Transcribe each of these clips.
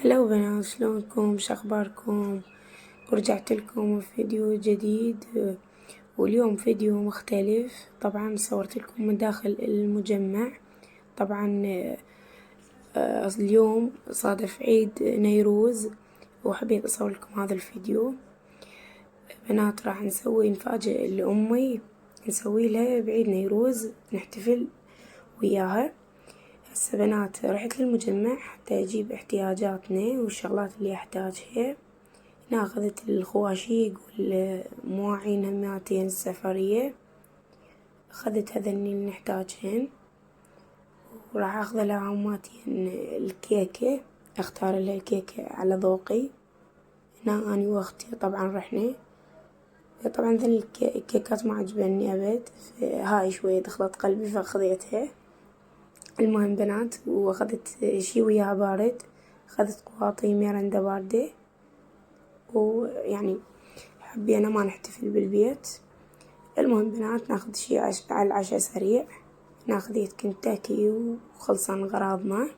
هلا بنات، شلونكم؟ شخباركم؟ ورجعت لكم فيديو جديد، واليوم فيديو مختلف. طبعا صورت لكم من داخل المجمع. طبعا اليوم صادف عيد نيروز، وحبيت اصور لكم هذا الفيديو. بنات راح نفاجئ لأمي، نسوي لها بعيد نيروز، نحتفل وياها. هسه بنات رحت للمجمع حتى اجيب احتياجاتنا والشغلات اللي احتاجها. هنا اخذت الخواشيق والمواعين هماتين السفرية، اخذت هذني اللي نحتاجهن. وراح اخذ لها هماتين الكيكة، اختار لها الكيكة على ذوقي. هنا اني واختي طبعا رحنا. طبعا ذني الكيكات ما عجبني ابد، هاي شوية دخلت قلبي فاخذتها. المهم بنات، واخذت شي وياها بارد، اخذت قواطي ميرندا باردة. ويعني حبينا ما نحتفل بالبيت. المهم بنات ناخذ شي على العشاء سريع، ناخذيت كنتاكي وخلصنا غراضنا،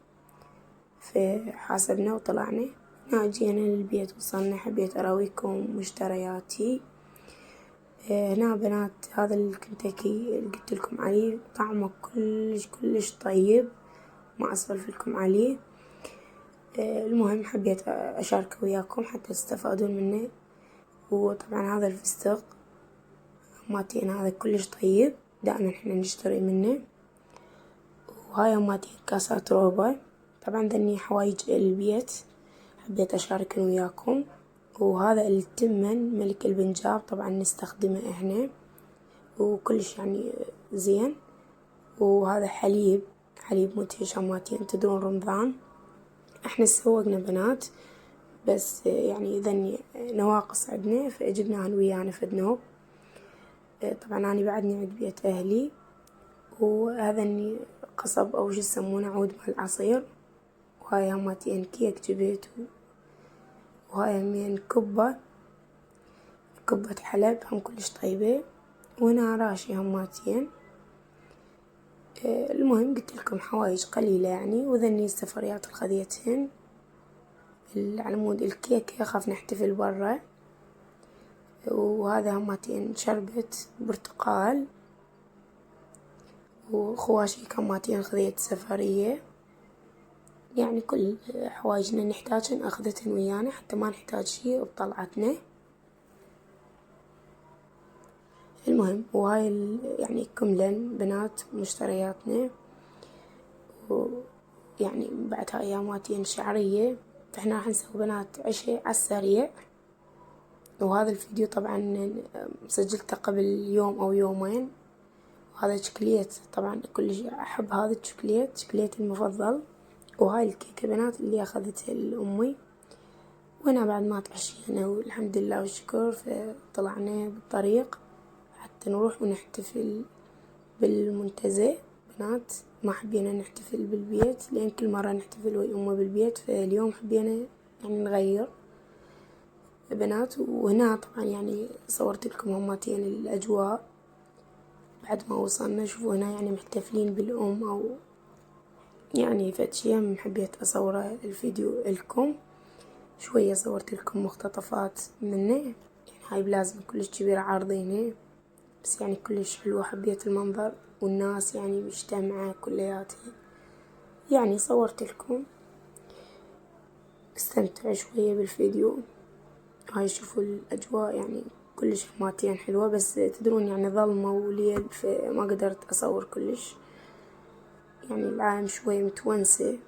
فحاسبنا وطلعنا. هنا جينا للبيت وصلنا، حبيت اراويكم مشترياتي. هنا بنات هذا الكنتاكي اللي قلت لكم عليه طعمه كلش طيب، ما اسولف لكم عليه. المهم حبيت اشاركه وياكم حتى تستفادون منه. وطبعا هذا الفستق ماتين هذا كلش طيب، دائما احنا نشتري منه. وهاي ماتين كاسات روبا. طبعا ذني حوايج البيت حبيت اشاركن وياكم. وهذا التمن ملك البنجاب، طبعا نستخدمه احنا وكلش يعني زين. وهذا حليب مدهش ماتين. تدرون رمضان احنا سوقنا بنات، بس يعني ذني نواقص عندنا فجبناهن ويانا فدنوب. طبعا أنا بعدني عند بيت أهلي. وهذا إني قصب أو شو يسمونه، عود مال العصير. وهاي هماتين كيك جبيته. وهاي همين كبة حلب هم كلش طيبة. وهنا راشي هماتين. المهم قلت لكم حوايج قليلة يعني. وذني السفريات الخذيتهن على مود الكيكة، خاف نحتفل برا. وهذا هماتين شربت برتقال. وخواشيك هماتين خذيت سفرية. يعني كل حوايجنا نحتاجهن أخذتهن ويانا حتى ما نحتاج شي بطلعتنا. المهم وهاي يعني كملن بنات مشترياتنا. ويعني بعد هاي أياماتين شعرية، فاحنا راح نسوي بنات عشاء على السريع. وهذا الفيديو طبعا سجلته قبل يوم أو يومين. وهذا شوكليت، طبعا كلش أحب هذا الشوكليت، شوكليتي المفضل. وهاي الكيكة بنات اللي أخذتها لأمي. وهنا بعد ما تعشينا والحمد لله والشكر، فطلعنا بالطريق حتى نروح ونحتفل بالمنتزه. بنات ما حبينا نحتفل بالبيت لأن كل مرة نحتفل ويا أمي بالبيت، فاليوم حبينا يعني نغير بنات. وهنا طبعا يعني صورت لكم هماتين الأجواء بعد ما وصلنا. شوفوا هنا يعني محتفلين بالأم أو يعني فد شي حبيت أصوره الفيديو لكم. شوية صورت لكم مقتطفات منه. يعني هاي بلازمة كلش كبيرة عارضينه، بس يعني كلش حلوة، حبيت المنظر والناس يعني مجتمعة كلياتها. يعني صورت لكم، استمتعوا شوية بالفيديو. هاي شوفوا الأجواء يعني كلش هماتين حلوة، بس تدرون يعني ظلمة وليل فما قدرت أصور كلش. يعني العالم شوية متونسة.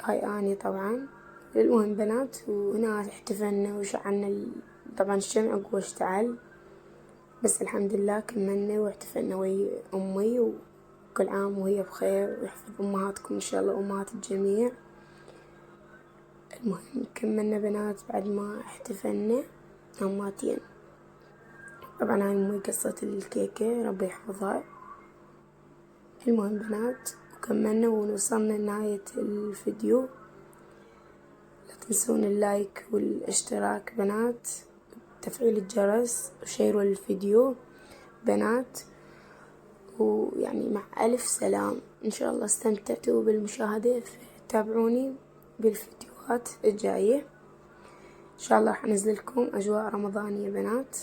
هاي اني طبعا. المهم بنات، وهنا احتفلنا وشعلنا طبعا الشمع قوة اشتعل. بس الحمد لله كملنا واحتفلنا ويا امي. وكل عام وهي بخير، ويحفظ امهاتكم ان شاء الله، امهات الجميع. المهم كملنا بنات بعد ما احتفلنا هماتين. طبعا هاي امي قصت الكيكة ربي يحفظها. المهم بنات وكملنا ووصلنا لنهاية الفيديو. لا تنسون اللايك والاشتراك بنات، تفعيل الجرس، وشيروا الفيديو بنات. ويعني مع ألف سلام. إن شاء الله استمتعتوا بالمشاهدة، تابعوني بالفيديوهات الجاية. إن شاء الله راح أنزل لكم أجواء رمضانية بنات.